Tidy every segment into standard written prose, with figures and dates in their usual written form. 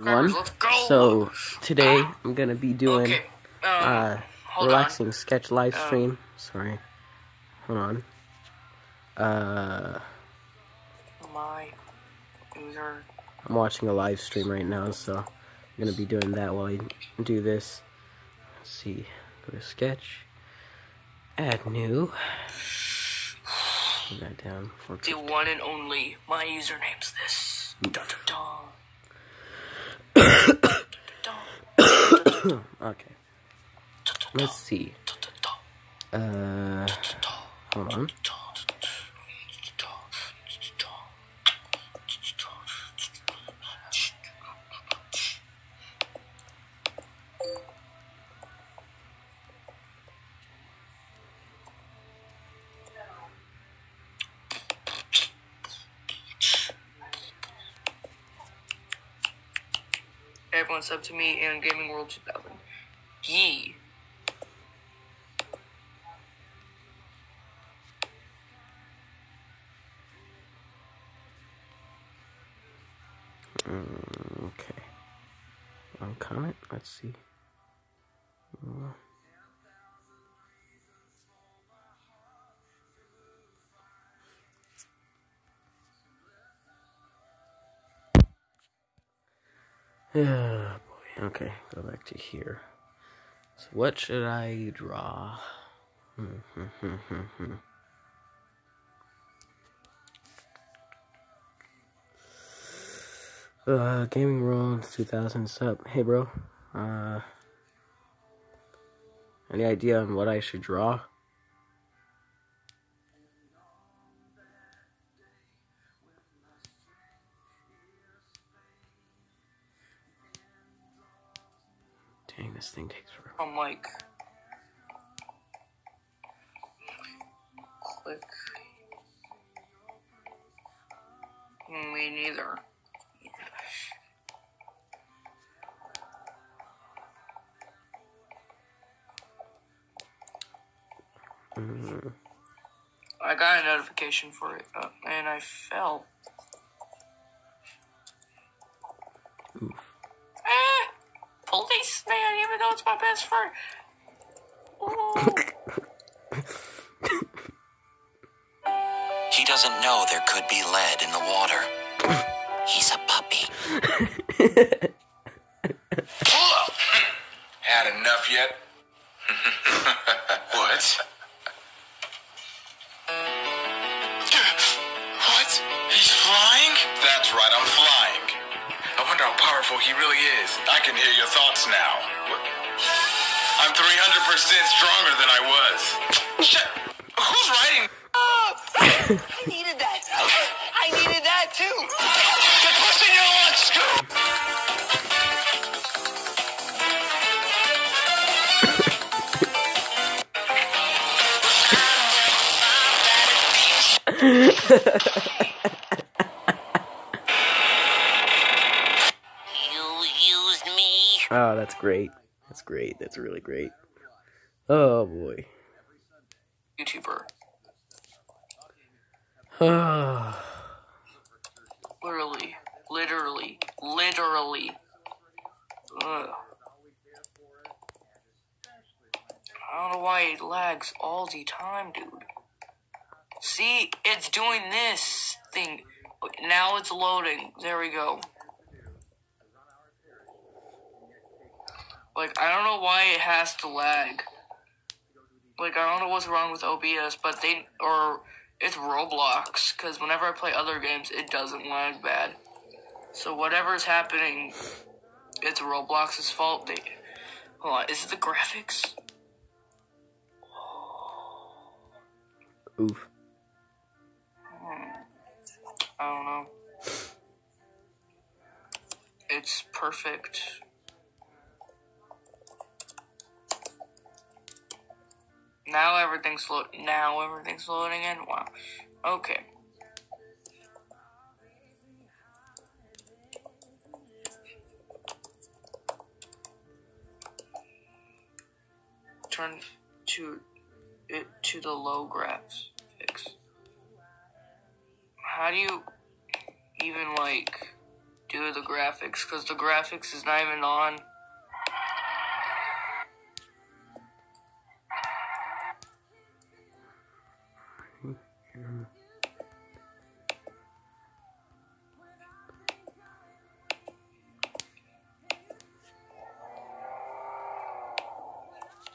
One. Let's go. So today I'm gonna be doing relaxing sketch live stream. Sorry, hold on. My user. I'm watching a live stream right now, so I'm gonna be doing that while I do this. Let's see. Go to sketch. Add new. Put that down. The one and only. My username's this. Dun, dun, dun. Okay. Let's see. Hold on. Everyone sub to me and Gaming World 2000. Yee. Okay. One comment. Let's see. Oh boy. Okay, go back to here. So what should I draw? Gaming World 2000 sub. Hey bro. Any idea on what I should draw? Dang, this thing takes forever. I'm like, click. Me neither. I got a notification for it, and I fell. Oof. Policeman, even though it's my best friend. He doesn't know there could be lead in the water. He's a puppy. Pull up! Had enough yet? What? What? He's flying? That's right, I'm flying. I wonder how powerful he really is. I can hear your thoughts now. I'm 300% stronger than I was. Shit! Who's writing? I needed that. I needed that too. Get pushed in your lunch, Scoop! You used me. Oh, that's great. That's great. That's really great. Oh boy. YouTuber. Oh. Literally. Ugh. I don't know why it lags all the time, dude. See, it's doing this thing. Now it's loading. There we go. Like, I don't know why it has to lag. Like, I don't know what's wrong with OBS, but it's Roblox, because whenever I play other games, it doesn't lag bad. So whatever's happening, it's Roblox's fault. Hold on, is it the graphics? Oof. I don't know. It's perfect. Now everything's loading in. Wow. Okay. Turn to the low graphics. How do you even do the graphics, because the graphics is not even on.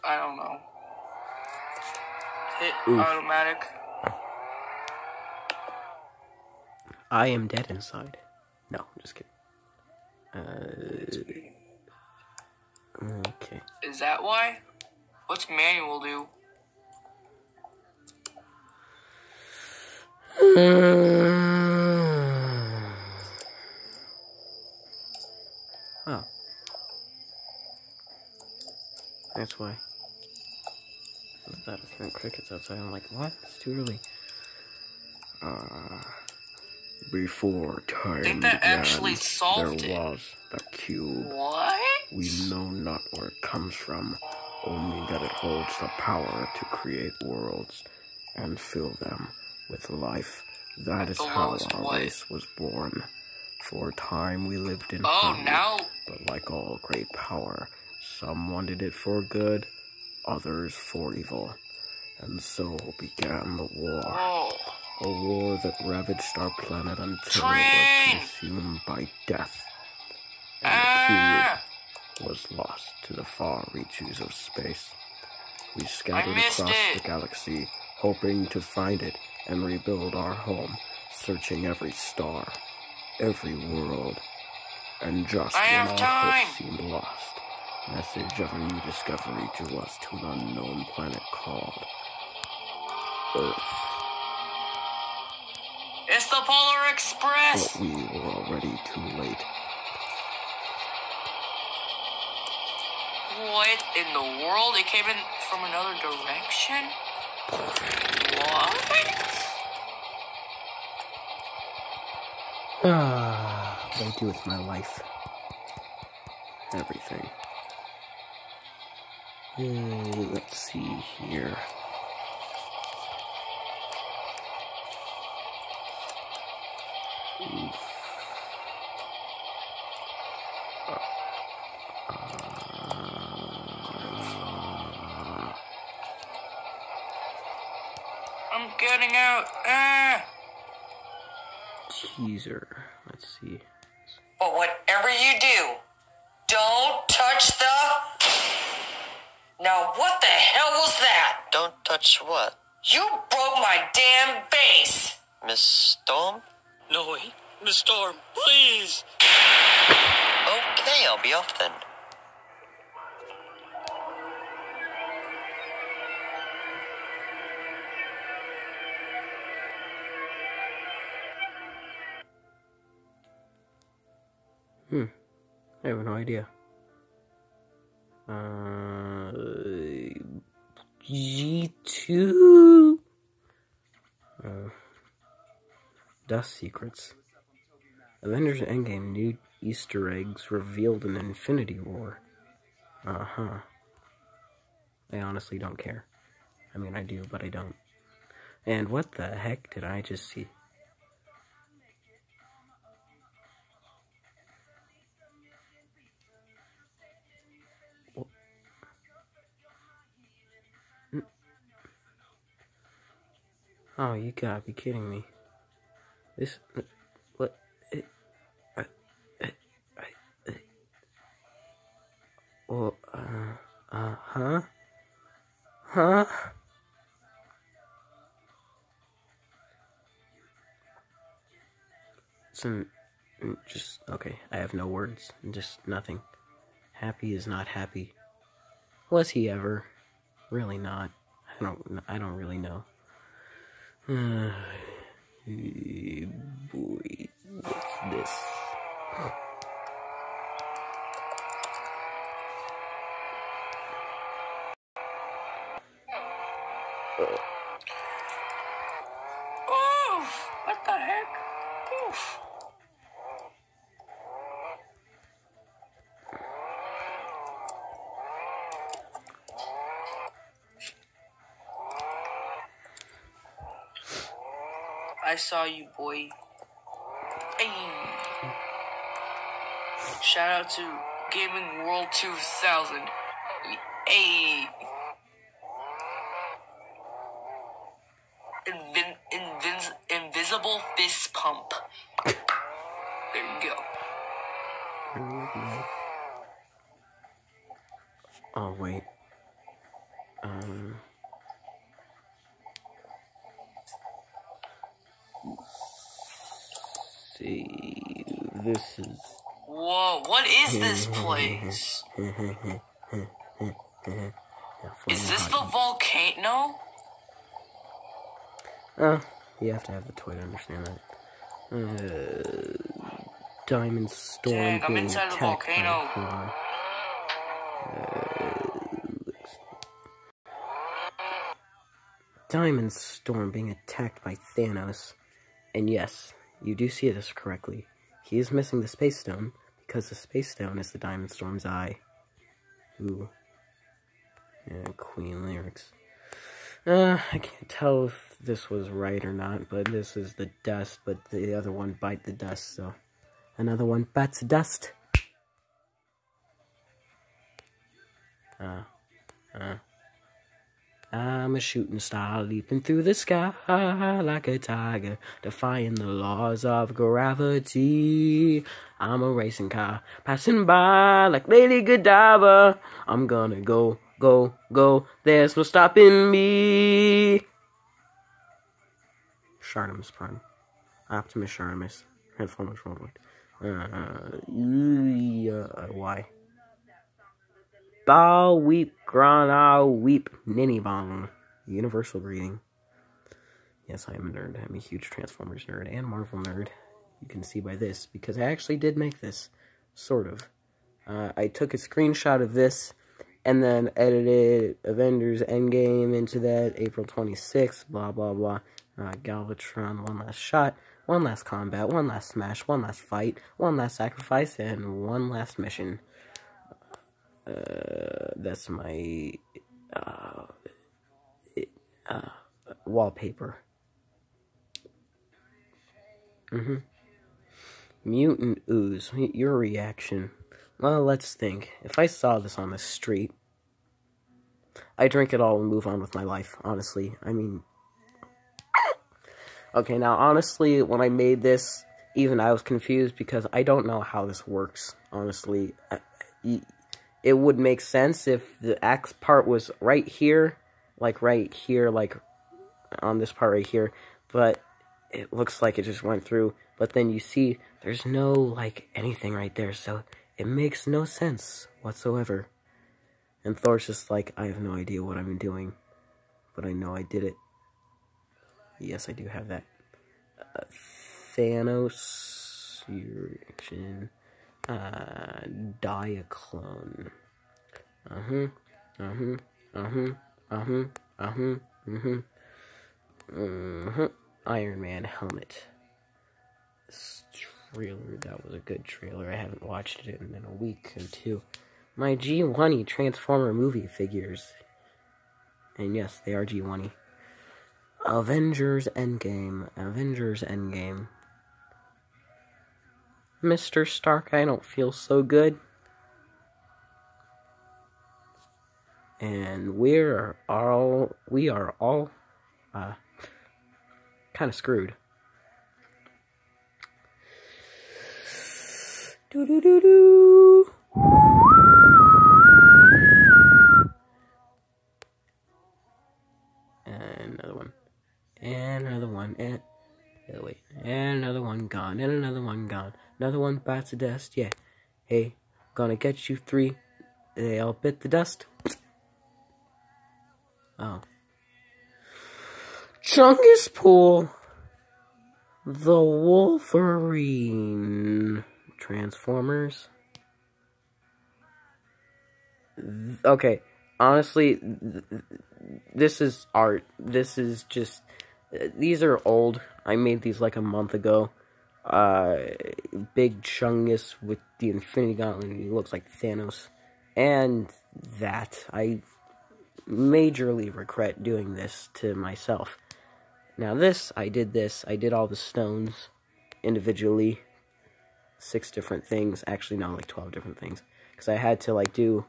I don't know. Hit automatic. I am dead inside. No, I'm just kidding. Okay. Is that why? What's manual do? Oh. That's why. I thought I was hearing crickets outside. I'm like, what? It's too early. Before time I think that began, actually solved there it. was the cube. What? We know not where it comes from, only that it holds the power to create worlds and fill them with life. That is how our race was born. For a time we lived in harmony, but like all great power, some wanted it for good, others for evil. And so began the war. Oh. A war that ravaged our planet until it was consumed by death. And the cube was lost to the far reaches of space. We scattered across the galaxy, hoping to find it and rebuild our home, searching every star, every world. And just when all hope seemed lost, message of a new discovery drew us to an unknown planet called Earth. It's the Polar Express! But we were already too late. What in the world? It came in from another direction? What? What do I do with my life? Everything. Let's see here. I'm getting out. Teaser. Let's see. But whatever you do, don't touch the... Now what the hell was that? Don't touch what? You broke my damn vase! Miss Storm? No, wait. Miss Storm, please! Okay, I'll be off then. I have no idea. G2? Dust Secrets. Avengers Endgame new Easter eggs revealed in Infinity War. I honestly don't care. I mean, I do, but I don't. And what the heck did I just see? Oh, you gotta be kidding me. This... What? Well, huh? Huh? Just, okay, I have no words. Just nothing. Happy is not happy. Was he ever? Really not. I don't really know. Hey, boy, what's this? Oof! What the heck? Oof! I saw you, boy. Hey. Shout out to Gaming World 2000. Hey. Invisible fist pump. There you go. Oh, wait. See, this is... Whoa, what is this place? Is this the volcano? You have to have the toy to understand that. Diamond Storm Dang, I'm being inside the attacked by volcano. Diamond Storm being attacked by Thanos. And yes, you do see this correctly. He is missing the Space Stone, because the Space Stone is the Diamond Storm's eye. Ooh. Yeah, Queen lyrics. I can't tell if this was right or not, but this is the dust, but the other one bite the dust, so... Another one bites the dust. I'm a shooting star leaping through the sky like a tiger, defying the laws of gravity. I'm a racing car passing by like Lady Godiva. I'm gonna go, go, go. There's no stopping me. Shartimus Prime. Optimus Shartimus. Transformers Worldwide. Why? Bow weep, grana weep, ninny bong. Universal greeting. Yes, I am a nerd. I'm a huge Transformers nerd and Marvel nerd. You can see by this, because I actually did make this. Sort of. I took a screenshot of this, and then edited Avengers Endgame into that, April 26th, blah, blah, blah. Galvatron, one last shot, one last combat, one last smash, one last fight, one last sacrifice, and one last mission. That's my wallpaper. Mutant ooze. Your reaction. Well, let's think. If I saw this on the street, I'd drink it all and move on with my life, honestly. I mean... Okay, now, honestly, when I made this, even I was confused because I don't know how this works, honestly. It would make sense if the axe part was right here, like on this part right here, but it looks like it just went through. But then you see, there's no, like, anything right there, so it makes no sense whatsoever. And Thor's just like, I have no idea what I'm doing, but I know I did it. Yes, I do have that. Thanos reaction. Diaclone. Iron Man helmet. This trailer, that was a good trailer. I haven't watched it in a week or two. My G1 Transformer movie figures. And yes, they are G1. Avengers Endgame. Avengers Endgame. Mr. Stark, I don't feel so good. And we are all kind of screwed. Do-do-do-do. And another one. And another one. And wait. And another one gone. And another one gone. Another one bites the dust. Yeah. Hey, gonna get you 3. They all bit the dust. Oh. Chungus Pool. The Wolverine. Transformers. Okay. Honestly, this is art. This is just... These are old. I made these like a month ago. Big Chungus with the Infinity Gauntlet. He looks like Thanos. And that. I majorly regret doing this to myself. Now this, I did all the stones individually. 6 different things. Actually, no, like 12 different things. Because I had to, like, do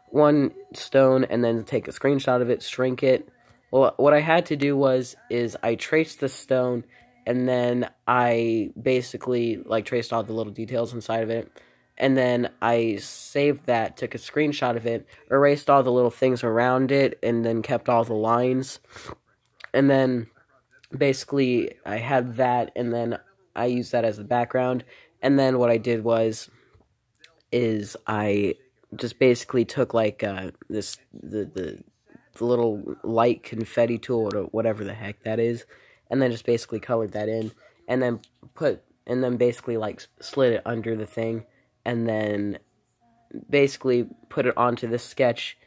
one stone and then take a screenshot of it, shrink it. Well, what I had to do is I traced the stone, and then I basically, like, traced all the little details inside of it. And then I saved that, took a screenshot of it, erased all the little things around it, and then kept all the lines. And then, basically, I had that, and then I used that as the background. And then what I did is I just basically took, like, the little light confetti tool, or whatever the heck that is, and then just basically colored that in, and then basically, like, slid it under the thing, and then basically put it onto this sketch,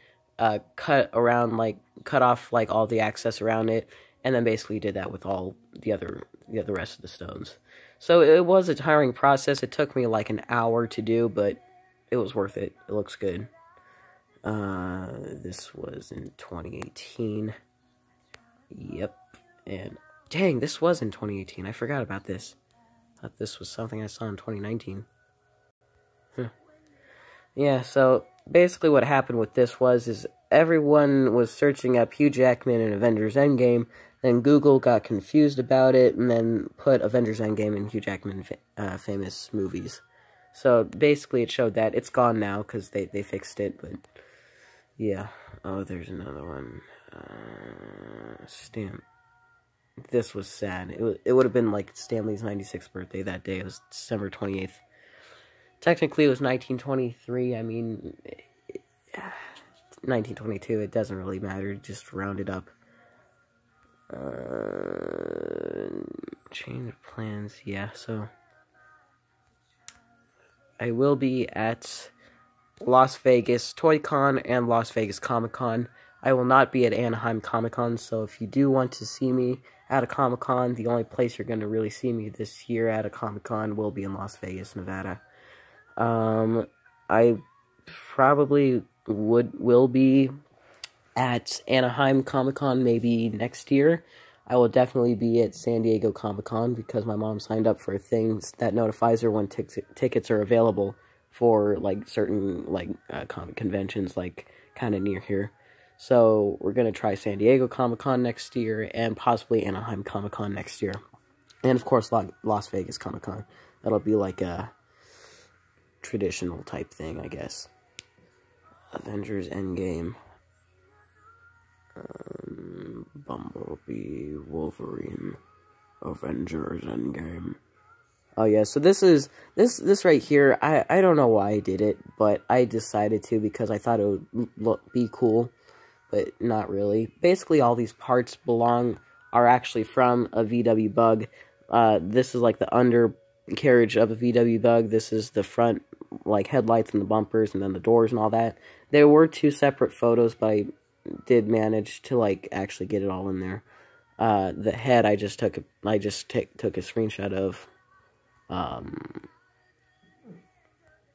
cut off, like, all the access around it, and then basically did that with all the rest of the stones. So it was a tiring process. It took me like an hour to do, but it was worth it. It looks good. This was in 2018. Yep. And dang, this was in 2018. I forgot about this. Thought this was something I saw in 2019. Yeah, so basically what happened with this is everyone was searching up Hugh Jackman in Avengers Endgame, then Google got confused about it, and then put Avengers Endgame and Hugh Jackman famous movies. So basically it showed that. It's gone now, because they fixed it, but yeah. Oh, there's another one. Stan. This was sad. It would have been like Stanley's 96th birthday that day. It was December 28th. Technically, it was 1923. I mean, 1922. It doesn't really matter. Just round it up. Change of plans. Yeah, so I will be at Las Vegas Toy-Con and Las Vegas Comic-Con. I will not be at Anaheim Comic-Con, so if you do want to see me at a Comic-Con, the only place you're going to really see me this year at a Comic-Con will be in Las Vegas, Nevada. I probably will be at Anaheim Comic-Con maybe next year. I will definitely be at San Diego Comic-Con because my mom signed up for things that notifies her when tickets are available for, like, certain, like, comic conventions, like, kind of near here. So, we're going to try San Diego Comic-Con next year, and possibly Anaheim Comic-Con next year. And, of course, Las Vegas Comic-Con. That'll be, like, a traditional type thing, I guess. Avengers Endgame. Bumblebee, Wolverine, Avengers Endgame. Oh yeah, so this right here, I don't know why I did it, but I decided to because I thought it would be cool, but not really. Basically, all these parts are actually from a VW Bug. This is like the undercarriage of a VW Bug. This is the front, like, headlights and the bumpers, and then the doors and all that. There were 2 separate photos, but I did manage to, like, actually get it all in there. The head I just took a screenshot of,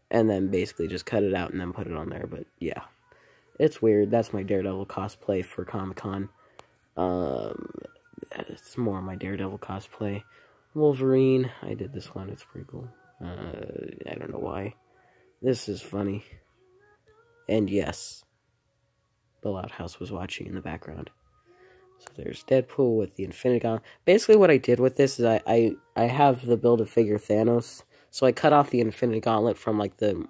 and then basically just cut it out and then put it on there. But yeah, it's weird. That's my Daredevil cosplay for Comic-Con. It's more of my Daredevil cosplay. Wolverine, I did this one. It's pretty cool. I don't know why. This is funny. And yes, the Loud House was watching in the background. So there's Deadpool with the Infinity Gauntlet. Basically what I did with this is I have the Build-A-Figure Thanos. So I cut off the Infinity Gauntlet from, like, the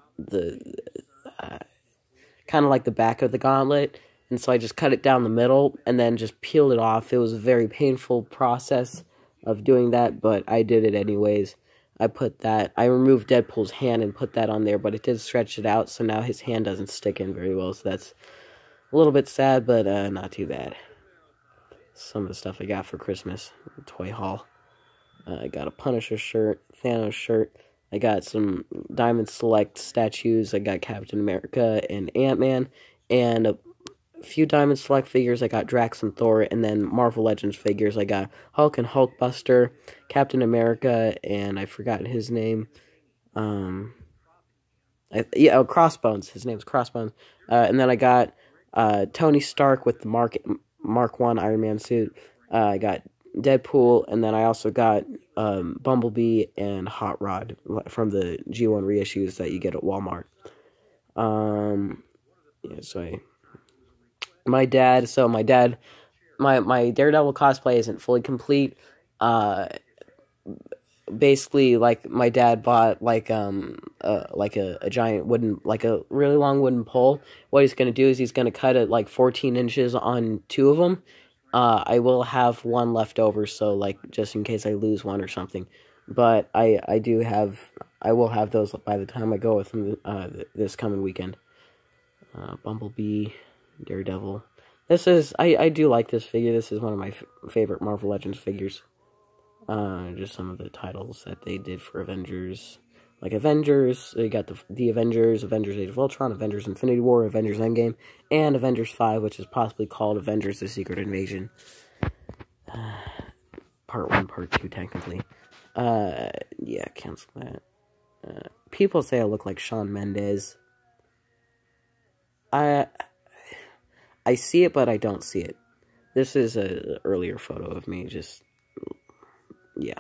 kind of like the back of the gauntlet. And so I just cut it down the middle and then just peeled it off. It was a very painful process of doing that, but I did it anyways. I removed Deadpool's hand and put that on there, but it did stretch it out, so now his hand doesn't stick in very well, so that's a little bit sad, but not too bad. Some of the stuff I got for Christmas, toy haul. I got a Punisher shirt, Thanos shirt. I got some Diamond Select statues. I got Captain America and Ant-Man, and a few Diamond Select figures. I got Drax and Thor, and then Marvel Legends figures. I got Hulk and Hulkbuster, Captain America, and I forgot his name. Crossbones. His name's Crossbones. And then I got Tony Stark with the Mark 1 Iron Man suit. I got Deadpool, and then I also got Bumblebee and Hot Rod from the G1 reissues that you get at Walmart. My dad, my Daredevil cosplay isn't fully complete. Basically, like, my dad bought like a giant wooden, like a really long wooden pole. What he's gonna do is he's gonna cut it like 14 inches on 2 of them. I will have one left over, so like just in case I lose one or something. But I will have those by the time I go with him this coming weekend. Bumblebee, Daredevil. I do like this figure. This is one of my favorite Marvel Legends figures. Just some of the titles that they did for Avengers. Like Avengers, you got the Avengers, Avengers Age of Ultron, Avengers Infinity War, Avengers Endgame, and Avengers 5, which is possibly called Avengers The Secret Invasion. Part 1, Part 2, technically. Yeah, cancel that. People say I look like Shawn Mendes. I see it, but I don't see it. This is an earlier photo of me, just... yeah.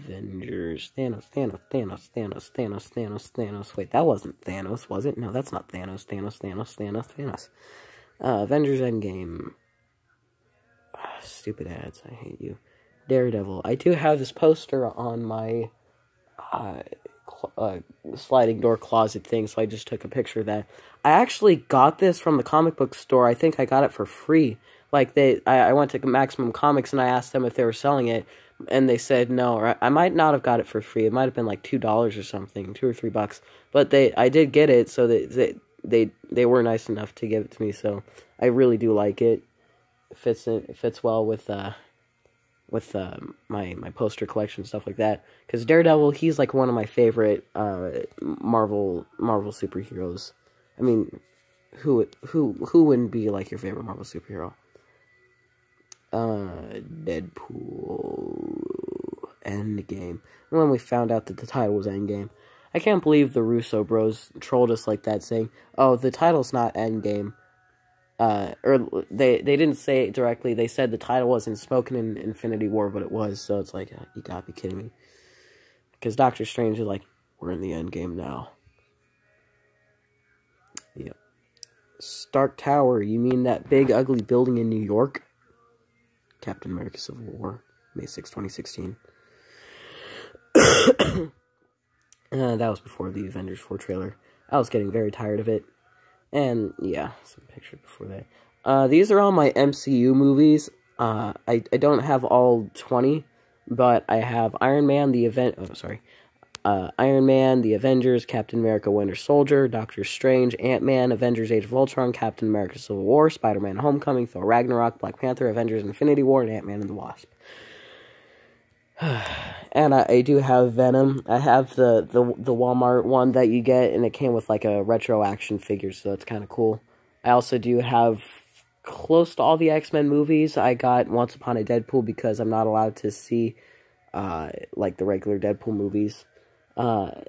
Avengers. Thanos. Wait, that wasn't Thanos, was it? No, that's not Thanos. Thanos. Avengers Endgame. Stupid ads, I hate you. Daredevil. I do have this poster on my sliding door closet thing, so I just took a picture of that. I actually got this from the comic book store. I think I got it for free. Like, I went to Maximum Comics and I asked them if they were selling it, and they said no. Or I might not have got it for free. It might have been like $2 or something, $2 or $3. But I did get it, so they were nice enough to give it to me. So I really do like it. It fits well with my poster collection and stuff like that. Because Daredevil, he's like one of my favorite Marvel superheroes. I mean, who wouldn't be like your favorite Marvel superhero? Deadpool. Endgame. When we found out that the title was Endgame. I can't believe the Russo bros trolled us like that, saying, oh, the title's not Endgame. Or they didn't say it directly. They said the title wasn't spoken in Infinity War, but it was. So it's like, you gotta be kidding me. Because Doctor Strange is like, we're in the Endgame now. Yep. Stark Tower, you mean that big ugly building in New York? Captain America Civil War, May 6, 2016. That was before the Avengers 4 trailer. I was getting very tired of it. And, yeah, some pictures before that. These are all my MCU movies. I don't have all 20, but I have Iron Man, Iron Man, The Avengers, Captain America Winter Soldier, Doctor Strange, Ant-Man, Avengers Age of Ultron, Captain America Civil War, Spider-Man Homecoming, Thor Ragnarok, Black Panther, Avengers Infinity War, and Ant-Man and the Wasp. And I do have Venom. I have the Walmart one that you get, and it came with like a retro action figure, so that's kind of cool. I also do have close to all the X-Men movies. I got Once Upon a Deadpool because I'm not allowed to see like the regular Deadpool movies. The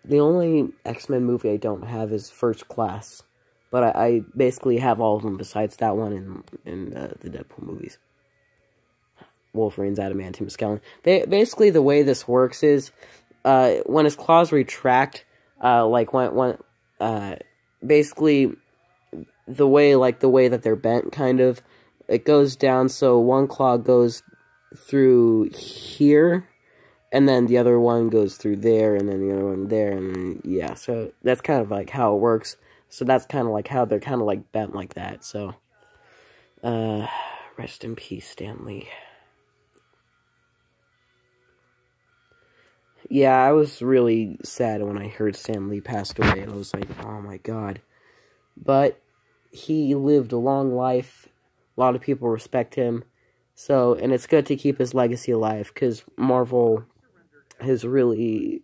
only X-Men movie I don't have is First Class, but I basically have all of them besides that one in the Deadpool movies. Wolverine's Adamantium Skeleton. Basically, the way this works is, when his claws retract, basically, the way that they're bent, kind of, it goes down, so one claw goes through here, and then the other one goes through there, and then the other one there, and yeah, so that's kind of like how it works. So that's kind of like how they're kind of like bent like that, so, rest in peace, Stan Lee. Yeah, I was really sad when I heard Stan Lee passed away. I was like, oh my god. But he lived a long life. A lot of people respect him. So, and it's good to keep his legacy alive, because Marvel has really...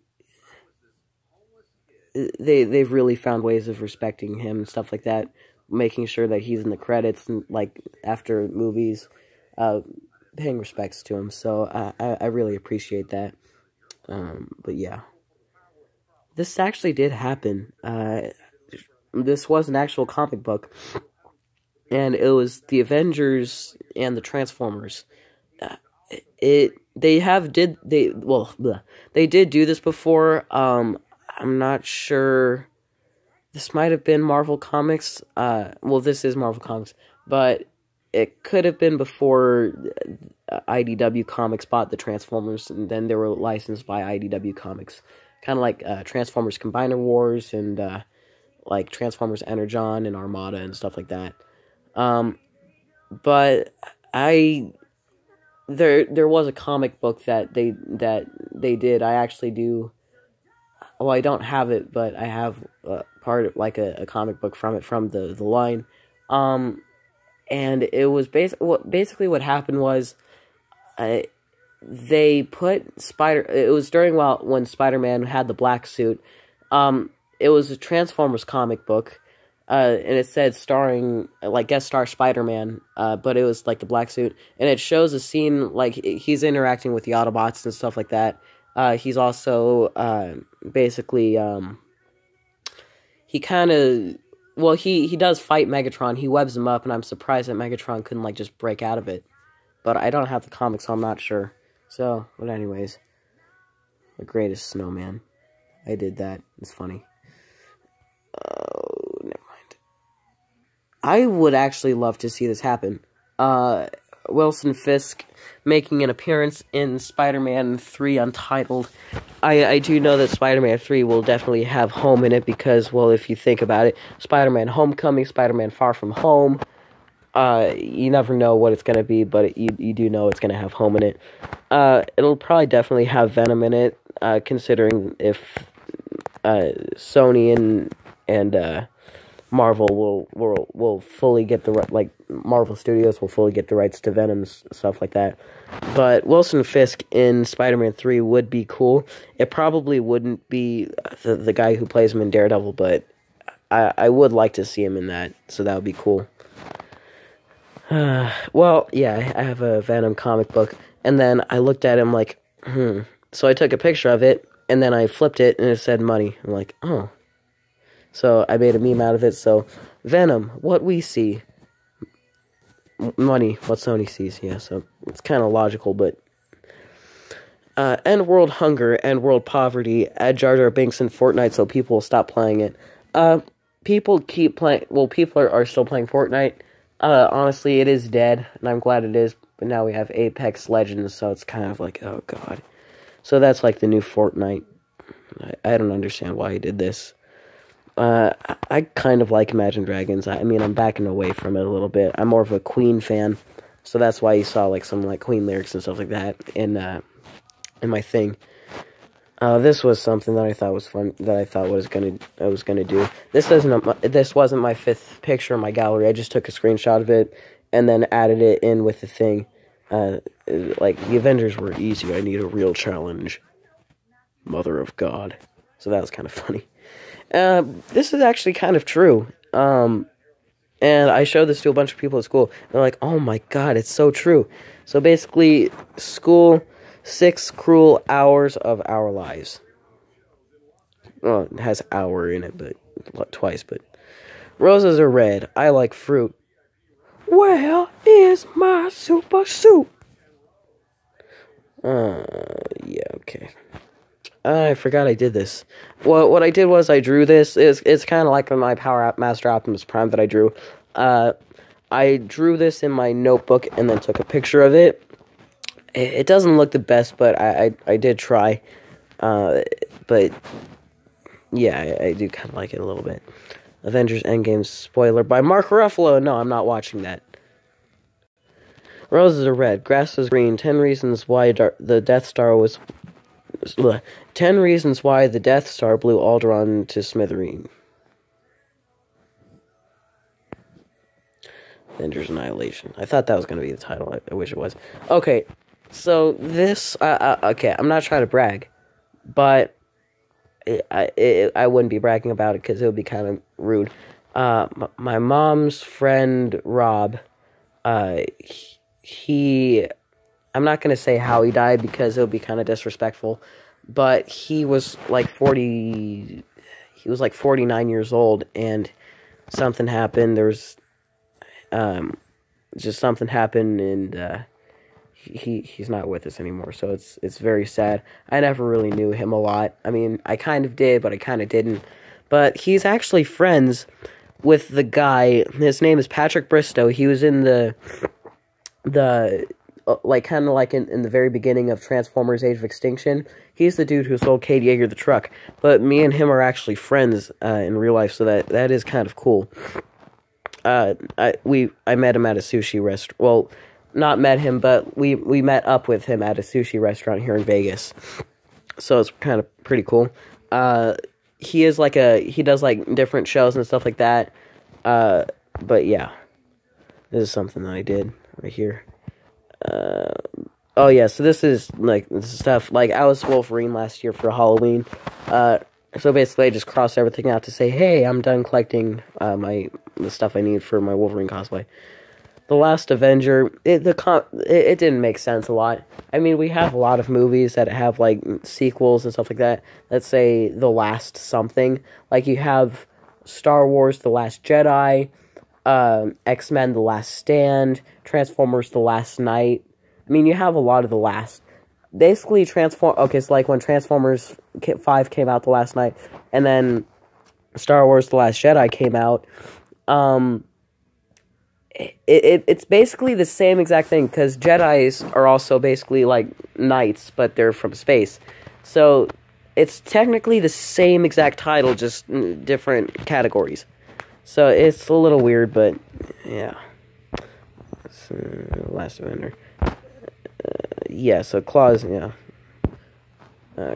They've really found ways of respecting him and stuff like that. Making sure that he's in the credits, and like, after movies, paying respects to him. So, I really appreciate that. But yeah, this actually did happen. This was an actual comic book. and it was the Avengers and the Transformers. They did do this before. I'm not sure. This might have been Marvel Comics. This is Marvel Comics, but it could have been before IDW Comics bought the Transformers, and then they were licensed by IDW Comics. Kind of like Transformers Combiner Wars and like Transformers Energon and Armada and stuff like that. But there was a comic book that they did. I actually do. Well, I don't have it, but I have part of like a comic book from it, from the line. And it was basically what happened was, they put it was during when Spider-Man had the black suit. It was a Transformers comic book, and it said starring, like, guest star Spider-Man, but it was like the black suit, and it shows a scene like he's interacting with the Autobots and stuff like that. He's also basically he kind of, well, he does fight Megatron. He webs him up, and I'm surprised that Megatron couldn't like just break out of it. But I don't have the comics, so I'm not sure. So, but anyways, The Greatest Snowman. I did that. It's funny. Oh, never mind. I would actually love to see this happen. Wilson Fisk making an appearance in Spider-Man 3 Untitled. I do know that Spider-Man 3 will definitely have home in it because, well, if you think about it, Spider-Man Homecoming, Spider-Man Far From Home, you never know what it's going to be, but you do know it's going to have home in it. It'll probably definitely have Venom in it, considering if Sony and Marvel will fully get Marvel Studios will fully get the rights to Venom's stuff like that. But Wilson Fisk in Spider-Man 3 would be cool. It probably wouldn't be the guy who plays him in Daredevil, but I would like to see him in that, so that would be cool. Well, yeah, I have a Venom comic book, and then I looked at him like, So I took a picture of it, and then I flipped it, and it said money. I'm like, oh. So I made a meme out of it. So, Venom, what we see. Money, what Sony sees. Yeah, so it's kind of logical, but... end world hunger, end world poverty, add Jar Jar Binks in Fortnite so people will stop playing it. People keep playing... Well, people are still playing Fortnite. Honestly, it is dead, and I'm glad it is. But now we have Apex Legends, so it's kind of like, oh god. So that's like the new Fortnite. I don't understand why he did this. I kind of like Imagine Dragons. I mean, I'm backing away from it a little bit. I'm more of a Queen fan, so that's why you saw like some like Queen lyrics and stuff like that in my thing. This was something that I thought was fun. That I thought I was gonna do. This wasn't my fifth picture in my gallery. I just took a screenshot of it and then added it in with the thing. Like the Avengers were easy. I need a real challenge. Mother of God. So that was kind of funny. This is actually kind of true. And I showed this to a bunch of people at school. They're like, oh my god, it's so true. So basically, school, 6 cruel hours of our lives. Well, it has hour in it, but twice, but... Roses are red. I like fruit. Where is my super suit? Yeah, okay. I forgot I did this. Well, what I did was I drew this. It's kind of like my Power Master Optimus Prime that I drew. I drew this in my notebook and then took a picture of it. It doesn't look the best, but I did try. But yeah, I do kind of like it a little bit. Avengers Endgame spoiler by Mark Ruffalo. No, I'm not watching that. Roses are red, grass is green. 10 reasons why the Death Star was... 10 reasons why the Death Star blew Alderaan to smithereen. Avengers Annihilation. I thought that was going to be the title. I wish it was. Okay, so this... okay, I'm not trying to brag, but I wouldn't be bragging about it because it would be kind of rude. My mom's friend, Rob, he... I'm not going to say how he died because it would be kind of disrespectful, but he was like 40... He was like 49 years old, and something happened. just something happened, and he's not with us anymore. So it's very sad. I never really knew him a lot. I mean, I kind of did, but I kind of didn't. But he's actually friends with the guy. His name is Patrick Bristow. He was in the like kind of like in the very beginning of Transformers: Age of Extinction. He's the dude who sold Kate Yeager the truck. But me and him are actually friends in real life, so that is kind of cool. I met him at a sushi restaurant. Well, not met him, but we met up with him at a sushi restaurant here in Vegas. So it's kind of pretty cool. He does like different shows and stuff like that. But yeah, this is something that I did right here. Oh yeah, so this is stuff like I was Wolverine last year for Halloween. So basically I just crossed everything out to say, hey, I'm done collecting the stuff I need for my Wolverine cosplay. The Last Avenger, it didn't make sense a lot. I mean, we have a lot of movies that have, like, sequels and stuff like that. Let's say The Last Something. Like, you have Star Wars, The Last Jedi, X-Men, The Last Stand, Transformers, The Last Night. I mean, you have a lot of the last. Basically, okay, so, like, when Transformers 5 came out the last night, and then Star Wars, The Last Jedi came out, it's basically the same exact thing, because Jedis are also basically like knights, but they're from space. So it's technically the same exact title, just different categories. So it's a little weird, but yeah. Last Avenger. Yeah, so Claws, yeah.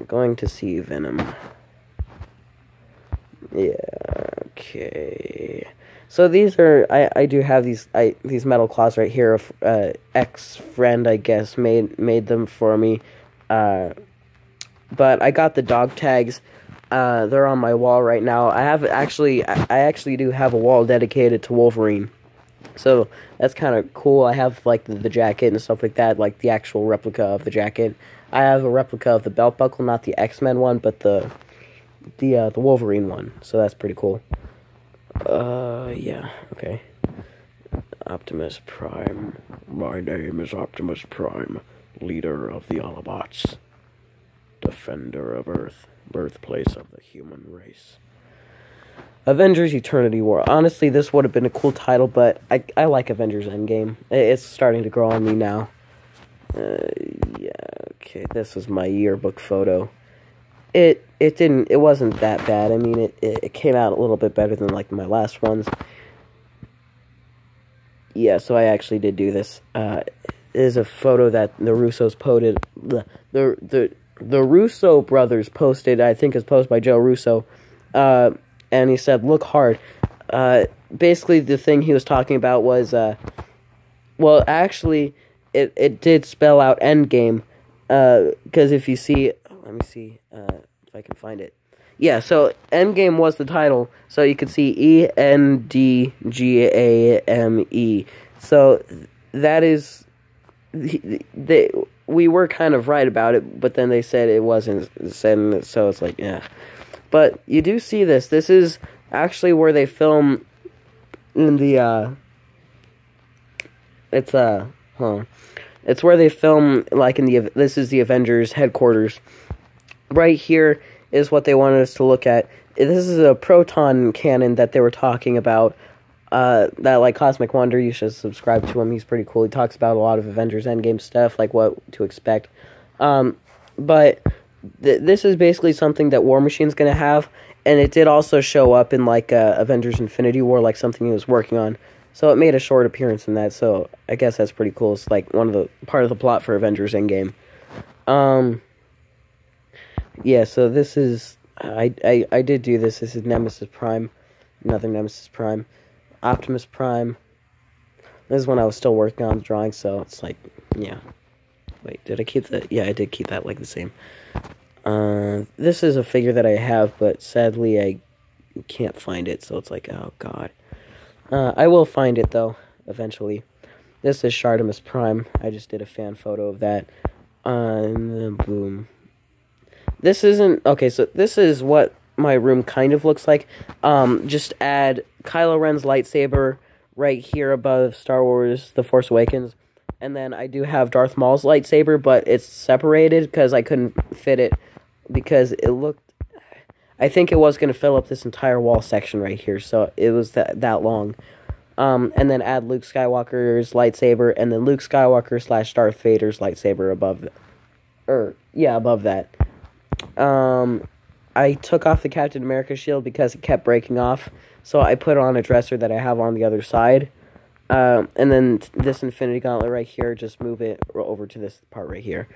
Going to see Venom. Yeah, okay. So these are, I do have these metal claws right here. Ex-friend, I guess, made them for me. But I got the dog tags. They're on my wall right now. I actually do have a wall dedicated to Wolverine. So that's kind of cool. I have like the jacket and stuff like that, like the actual replica of the jacket. I have a replica of the belt buckle, not the X-Men one, but the Wolverine one. So that's pretty cool. Yeah, okay. Optimus Prime. My name is Optimus Prime, leader of the Autobots, defender of Earth, birthplace of the human race. Avengers Eternity War. Honestly, this would have been a cool title, but I like Avengers Endgame. It's starting to grow on me now. Yeah, okay, this was my yearbook photo. It wasn't that bad. I mean, it came out a little bit better than, like, my last ones. Yeah, so I actually did do this. It is a photo that the Russos posted. The Russo brothers posted, I think it's posted by Joe Russo. And he said, look hard. Basically, the thing he was talking about was, well, actually, it did spell out Endgame. Because if you see, let me see if I can find it. Yeah, so Endgame was the title, so you could see ENDGAME. So that is, we were kind of right about it, but then they said it wasn't said, so it's like, yeah. But you do see this. This is actually where they film in the, it's where they film, like, this is the Avengers headquarters. Right here is what they wanted us to look at. This is a proton cannon that they were talking about, that, like, Cosmic Wonder, you should subscribe to him, he's pretty cool. He talks about a lot of Avengers Endgame stuff, like what to expect. But this is basically something that War Machine's gonna have, and it did also show up in, like, Avengers Infinity War, like something he was working on. So it made a short appearance in that, so I guess that's pretty cool. It's like part of the plot for Avengers Endgame. Yeah, so this is, I did do this. This is Nemesis Prime. Another Nemesis Prime. Optimus Prime. This is when I was still working on the drawing, so it's like, yeah. Wait, did I keep that? Yeah, I did keep that, like, the same. This is a figure that I have, but sadly I can't find it, so it's like, oh god. I will find it, though, eventually. This is Shartimus Prime. I just did a fan photo of that. And then boom. This isn't... Okay, so this is what my room kind of looks like. Just add Kylo Ren's lightsaber, right here above Star Wars The Force Awakens. And then I do have Darth Maul's lightsaber, but it's separated because I couldn't fit it because it looked... I think it was going to fill up this entire wall section right here, so it was that long. And then add Luke Skywalker's lightsaber, and then Luke Skywalker / Darth Vader's lightsaber above above that. I took off the Captain America shield because it kept breaking off, so I put on a dresser that I have on the other side. And then this Infinity Gauntlet right here, just move it over to this part right here.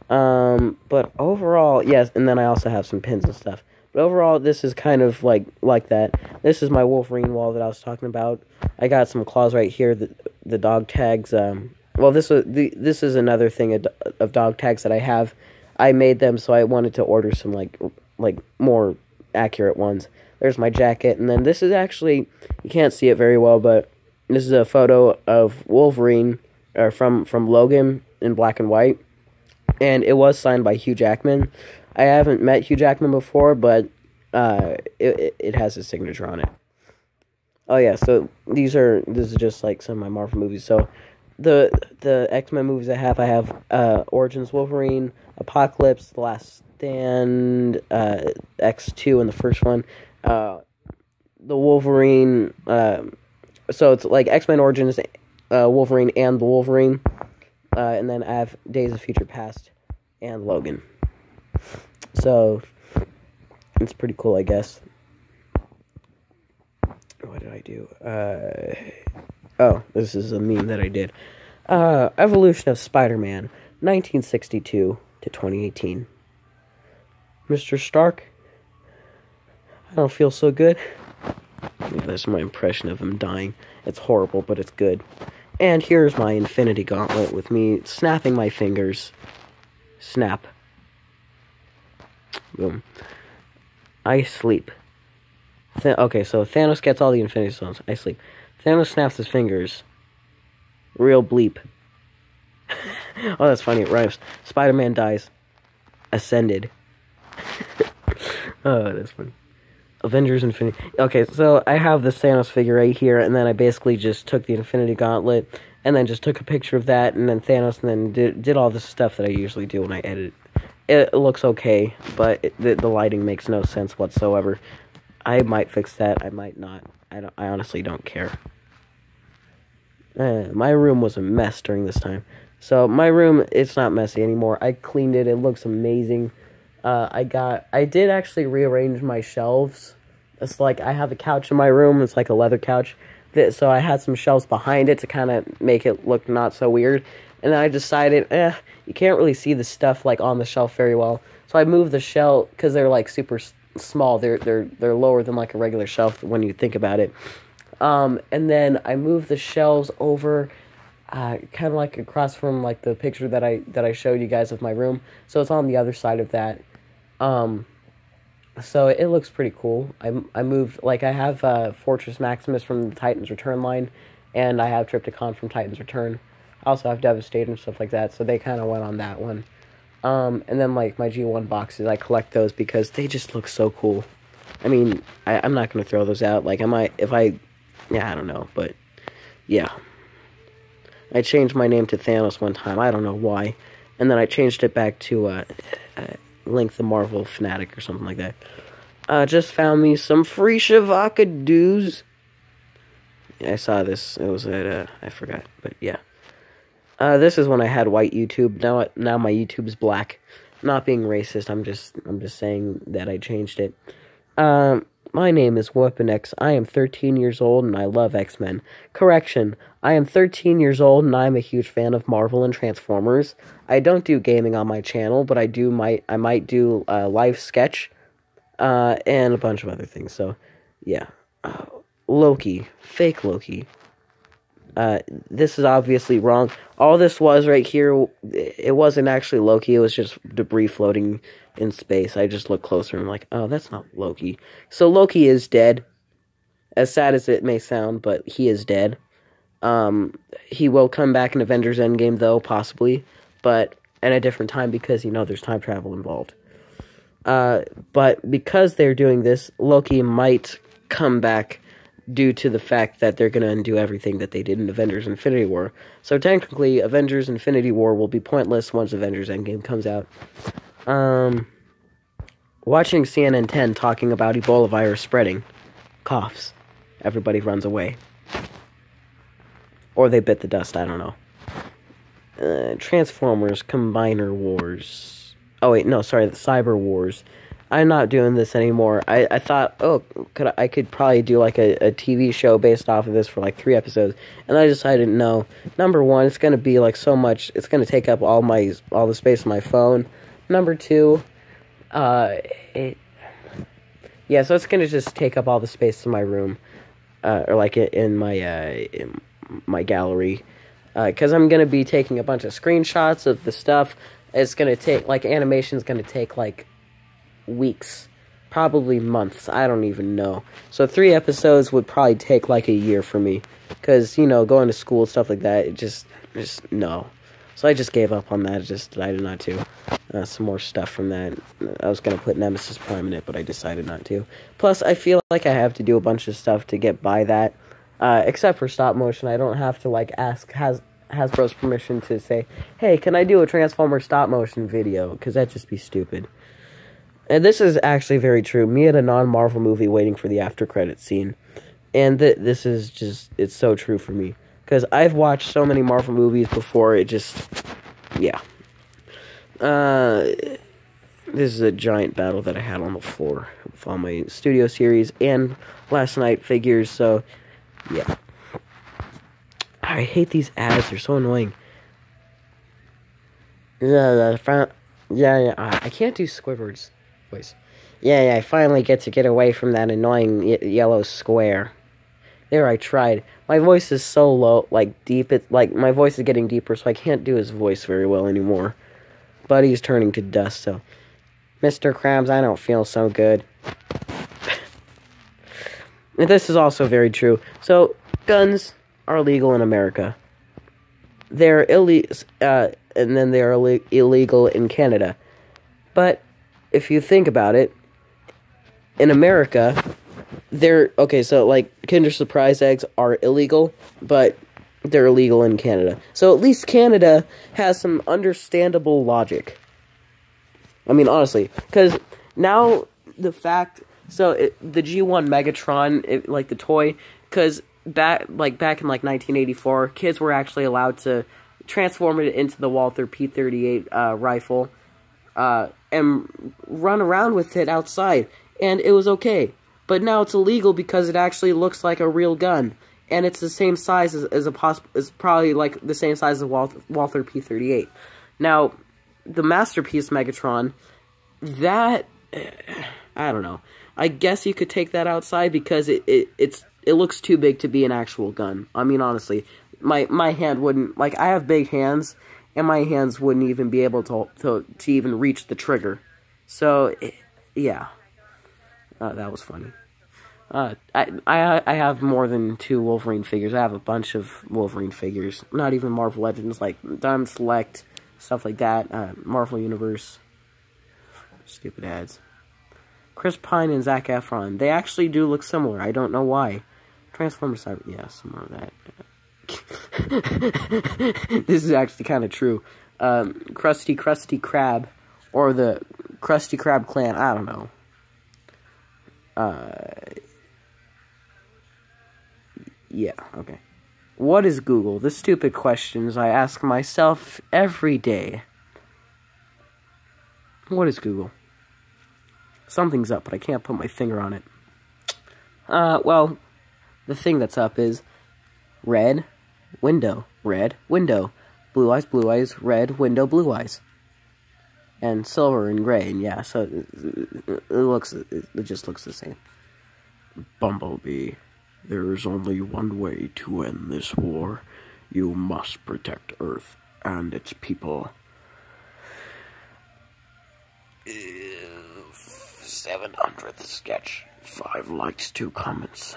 But overall, yes, and then I also have some pins and stuff. But overall, this is kind of like that. This is my Wolverine wall that I was talking about. I got some claws right here, the dog tags. Well, this is another thing of dog tags that I have. I made them, so I wanted to order some like more accurate ones. There's my jacket, and then this is actually, you can't see it very well, but this is a photo of Wolverine from Logan in black and white, and it was signed by Hugh Jackman. I haven't met Hugh Jackman before, but it has his signature on it. Oh yeah, so this is just like some of my Marvel movies. So the X-Men movies I have Origins Wolverine, Apocalypse, The Last Stand, X2 in the first one, the Wolverine, so it's like X-Men Origins, Wolverine and the Wolverine, and then I have Days of Future Past and Logan. So it's pretty cool, I guess. What did I do? Oh, this is a meme that I did. Evolution of Spider-Man, 1962 to 2018. Mr. Stark, I don't feel so good. That's my impression of him dying. It's horrible, but it's good. And here's my Infinity Gauntlet with me snapping my fingers. Snap. Boom. I sleep. Okay, so Thanos gets all the Infinity Stones. I sleep. Thanos snaps his fingers. Real bleep. Oh, that's funny. It rhymes. Spider-Man dies. Ascended. Oh, that's funny. Avengers Infinity. Okay, so I have the Thanos figure right here, and then I basically just took the Infinity Gauntlet, and then just took a picture of that, and then Thanos, and then did all the stuff that I usually do when I edit. It looks okay, but the lighting makes no sense whatsoever. I might fix that. I might not. I honestly don't care. My room was a mess during this time. So my room, it's not messy anymore. I cleaned it. It looks amazing. I did actually rearrange my shelves. It's like I have a couch in my room. It's like a leather couch. So I had some shelves behind it to kind of make it look not so weird. And then I decided, you can't really see the stuff like on the shelf very well. So I moved the shelf because they're like super small. They're lower than like a regular shelf when you think about it. And then I moved the shelves over, kind of like across from like the picture that I showed you guys of my room. So it's on the other side of that. So it looks pretty cool. I moved, like I have Fortress Maximus from the Titans Return line, and I have Trypticon from Titans Return. I also have Devastator and stuff like that, so they kind of went on that one. And then, like, my G1 boxes, I collect those because they just look so cool. I mean, I'm not going to throw those out. Like, I might, I don't know, but, yeah. I changed my name to Thanos one time. I don't know why. And then I changed it back to, Link the Marvel Fanatic or something like that. Just found me some free Shavaka dues. I saw this. It was at, I forgot, but, yeah. This is when I had white YouTube. Now my YouTube's black. Not being racist. I'm just saying that I changed it. My name is Weapon X. I am 13 years old and I love X-Men. Correction. I am 13 years old and I'm a huge fan of Marvel and Transformers. I don't do gaming on my channel, but I might do a live sketch, and a bunch of other things. So, yeah. Loki. Fake Loki. This is obviously wrong. All this was right here, it wasn't actually Loki, it was just debris floating in space. I just looked closer and I'm like, oh, that's not Loki. So Loki is dead. As sad as it may sound, but he is dead. He will come back in Avengers Endgame, though, possibly, but at a different time because, there's time travel involved. But because they're doing this, Loki might come back due to the fact that they're going to undo everything that they did in Avengers Infinity War. So technically, Avengers Infinity War will be pointless once Avengers Endgame comes out. Watching CNN 10 talking about Ebola virus spreading. Coughs. Everybody runs away. Or they bit the dust, I don't know. Transformers Combiner Wars. Oh wait, no, sorry, the Cyber Wars. I'm not doing this anymore. I thought, I could probably do like a TV show based off of this for like 3 episodes, and I decided no. Number 1, it's gonna be like so much. It's gonna take up all the space on my phone. Number 2, so it's gonna just take up all the space in my room, or like in my gallery, because I'm gonna be taking a bunch of screenshots of the stuff. It's gonna take animation's gonna take like weeks, probably months, I don't even know. So 3 episodes would probably take like a year for me, because, going to school, stuff like that, just no. So I just gave up on that, just decided not to. Some more stuff from that. I was going to put Nemesis Prime in it, but I decided not to. Plus, I feel like I have to do a bunch of stuff to get by that, except for stop motion. I don't have to, ask Hasbro's permission to say, hey, can I do a Transformer stop motion video? Because that'd just be stupid. And this is actually very true. Me at a non-Marvel movie waiting for the after-credits scene. And this is just, it's so true for me. Because I've watched so many Marvel movies before, it just, yeah. This is a giant battle that I had on the floor with all my studio series and last night figures, so, yeah. I hate these ads, they're so annoying. I can't do Squidward's voice. I finally get away from that annoying yellow square. There, I tried. My voice is so low, deep, my voice is getting deeper, so I can't do his voice very well anymore. But he's turning to dust, so... Mr. Krabs, I don't feel so good. And this is also very true. So, guns are illegal in America. They're illegal, and then they're illegal in Canada. But if you think about it, in America, Kinder Surprise eggs are illegal, but they're illegal in Canada. So at least Canada has some understandable logic. I mean, honestly, because now the fact, the G1 Megatron, the toy, because back in 1984, kids were actually allowed to transform it into the Walther P38 rifle, and run around with it outside, and it was okay. But now it's illegal because it actually looks like a real gun, and it's the same size as probably the same size as Walther P38. Now, the Masterpiece Megatron, that, I don't know. I guess you could take that outside because it looks too big to be an actual gun. I mean, honestly, my hand wouldn't, I have big hands, and my hands wouldn't even be able to even reach the trigger. So, yeah. That was funny. I have more than 2 Wolverine figures. I have a bunch of Wolverine figures. Not even Marvel Legends, like Diamond Select, stuff like that. Marvel Universe. Stupid ads. Chris Pine and Zac Efron. They actually do look similar. I don't know why. Transformers, yeah, some more of that. This is actually kind of true. Krusty Krab, or the Krusty Krab clan, I don't know. Yeah, okay. What is Google? The stupid questions I ask myself every day. What is Google? Something's up, but I can't put my finger on it. Well, the thing that's up is red window, blue eyes, red window, blue eyes. And silver and gray, and yeah, so it just looks the same. Bumblebee, there is only one way to end this war. You must protect Earth and its people. 700th sketch. 5 likes, 2 comments.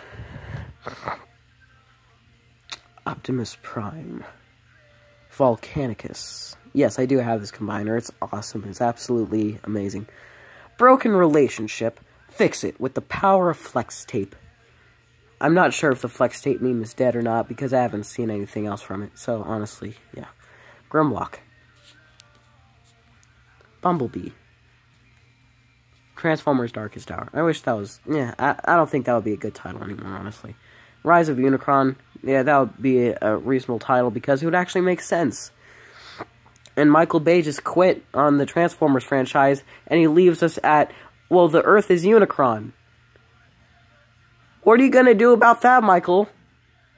Optimus Prime. Volcanicus. Yes, I do have this combiner. It's awesome. It's absolutely amazing. Broken relationship. Fix it with the power of flex tape. I'm not sure if the Flex Tape meme is dead or not, because I haven't seen anything else from it. So, honestly, yeah. Grimlock. Bumblebee. Transformers Darkest Hour. I wish that was... Yeah, I don't think that would be a good title anymore, honestly. Rise of Unicron. Yeah, that would be a reasonable title, because it would actually make sense. And Michael Bay just quit on the Transformers franchise, and he leaves us at, well, the Earth is Unicron. What are you gonna do about that, Michael?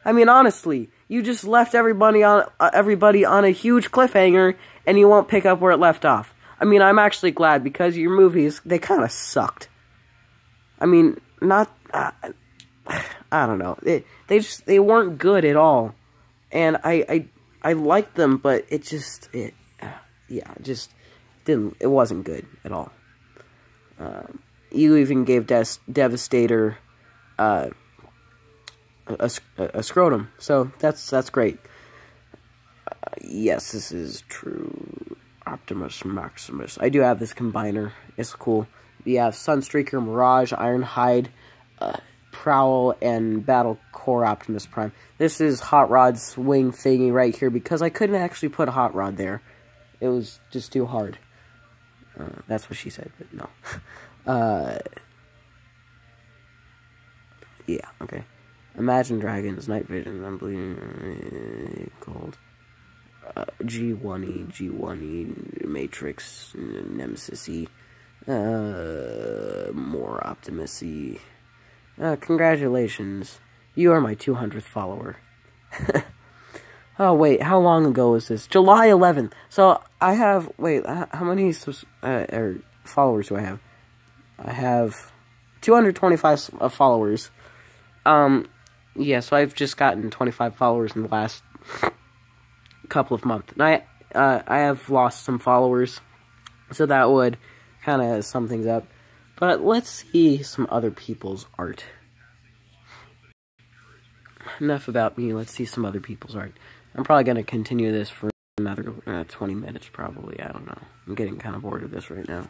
I mean, honestly, you just left everybody on a huge cliffhanger, and you won't pick up where it left off. I mean, I'm actually glad, because your movies, they kind of sucked. I mean, not... I don't know. They weren't good at all. And I liked them, but it just... It wasn't good at all. You even gave Devastator a scrotum, so that's great. Yes, this is true. Optimus Maximus. I do have this combiner. It's cool. We have Sunstreaker, Mirage, Ironhide, Prowl, and Battle Core Optimus Prime. This is Hot Rod's wing thingy right here, because I couldn't actually put a Hot Rod there. It was just too hard. That's what she said, but no. Yeah, okay. Imagine Dragons, Night Vision, Unbelieving, Cold. G1E, Matrix, Nemesis-y, more Optimus-y. Congratulations. You are my 200th follower. Oh, wait, how long ago was this? July 11th. So, I have, wait, how many followers do I have? I have 225 followers. Yeah, so I've just gotten 25 followers in the last couple of months. And I have lost some followers, so that would kind of sum things up. But let's see some other people's art. Enough about me, let's see some other people's art. I'm probably going to continue this for another 20 minutes, probably. I don't know. I'm getting kind of bored of this right now.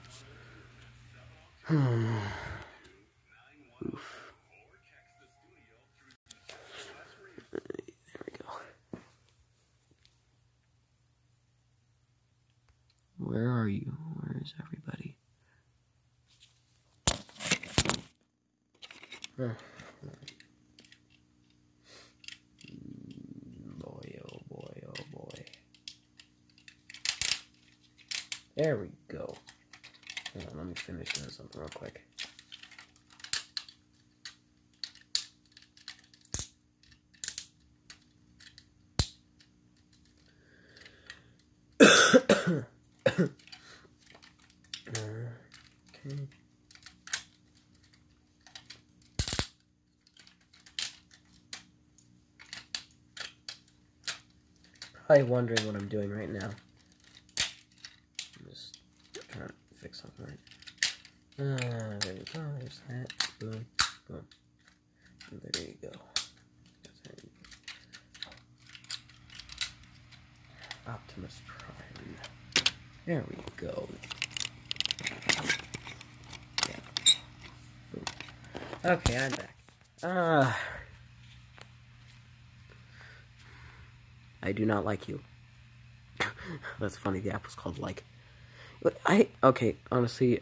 Oof. There we go. Where are you? Where is everybody? Boy, oh boy, oh boy. There we go. Hold on, let me finish this up real quick. Okay. Probably wondering what I'm doing right now. I'm just trying to fix something right. There we go. There's that. Boom. Boom. And there you go. Optimus Prime. There we go. Yeah. Boom. Okay, I'm back. I do not like you. That's funny, the app was called Like. But okay, honestly,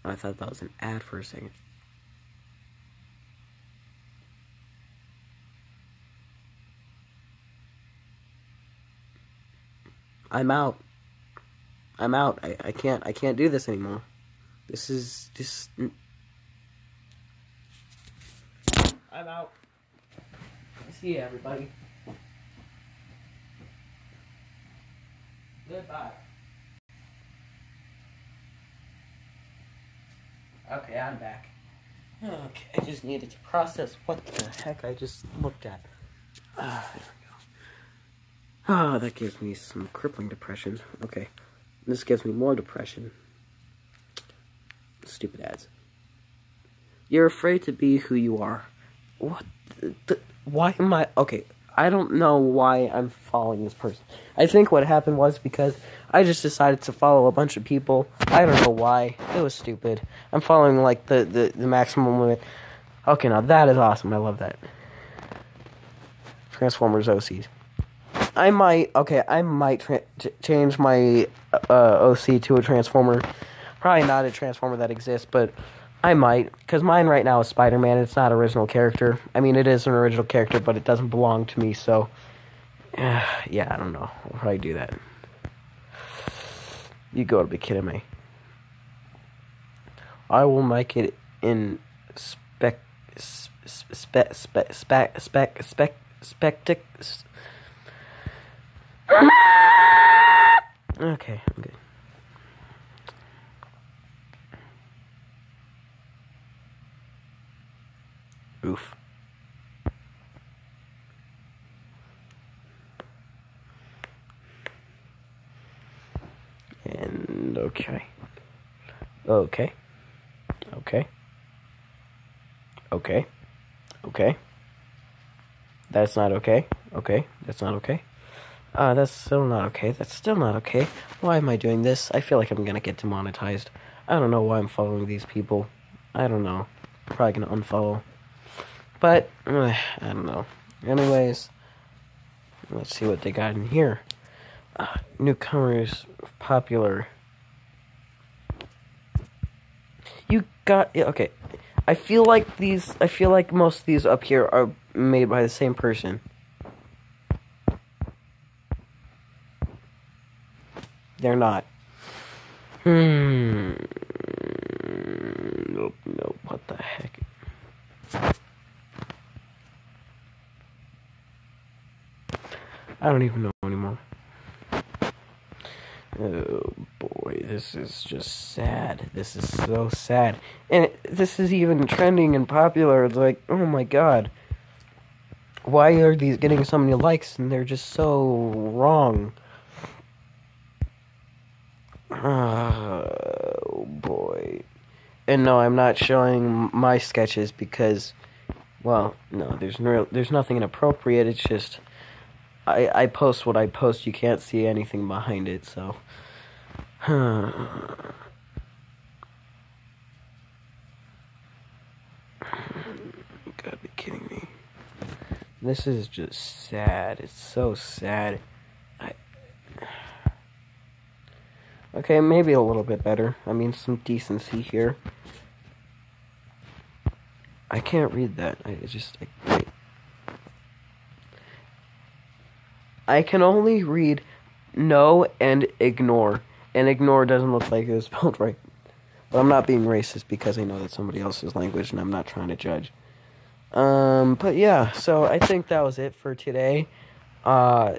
I thought that was an ad for a second. I'm out. I'm out. I can't do this anymore. This is just... I'm out. See you, everybody. Goodbye. Okay, I'm back. Okay, I just needed to process what the heck I just looked at. There we go. Oh, that gives me some crippling depression. Okay, this gives me more depression. Stupid ads. You're afraid to be who you are. What why am I... Okay, I don't know why I'm following this person. I think what happened was because I just decided to follow a bunch of people. I don't know why. It was stupid. I'm following, like, the maximum limit. Okay, now that is awesome. I love that. Transformers OCs. I might change my OC to a Transformer. Probably not a Transformer that exists, but I might. Because mine right now is Spider-Man. It's not an original character. I mean, it is an original character, but it doesn't belong to me, so... yeah, I don't know. I'll probably do that. You gotta be kidding me. I will make it in Okay, I'm good. Oof. And okay. Okay. That's not okay. That's not okay. That's still not okay. That's still not okay. Why am I doing this? I feel like I'm gonna get demonetized. I don't know why I'm following these people. I don't know. Probably gonna unfollow. But, I don't know. Anyways, let's see what they got in here. Newcomers, popular. You got, yeah, okay. I feel like most of these up here are made by the same person. They're not. Nope, what the heck? I don't even know anymore. Oh boy, this is just sad. This is so sad. And this is even trending and popular. It's like, oh my god. Why are these getting so many likes and they're just so wrong? Oh boy. And no, I'm not showing my sketches because, well, no, there's nothing inappropriate. It's just I post what I post. You can't see anything behind it, so. You gotta be kidding me. This is just sad. It's so sad. Okay, maybe a little bit better. I mean, some decency here. I can't read that. I can only read no and ignore. And ignore doesn't look like it was spelled right. But I'm not being racist because I know that's somebody else's language and I'm not trying to judge. But yeah, so I think that was it for today. I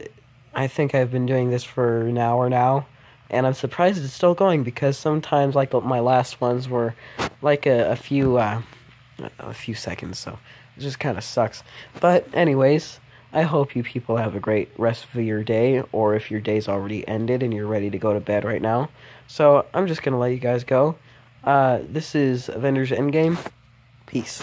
think I've been doing this for an hour now. And I'm surprised it's still going because sometimes, like my last ones were like a few seconds, so it just kind of sucks. But anyways, I hope you people have a great rest of your day, or if your day's already ended and you're ready to go to bed right now. So I'm just gonna let you guys go. This is Avengers Endgame. Peace.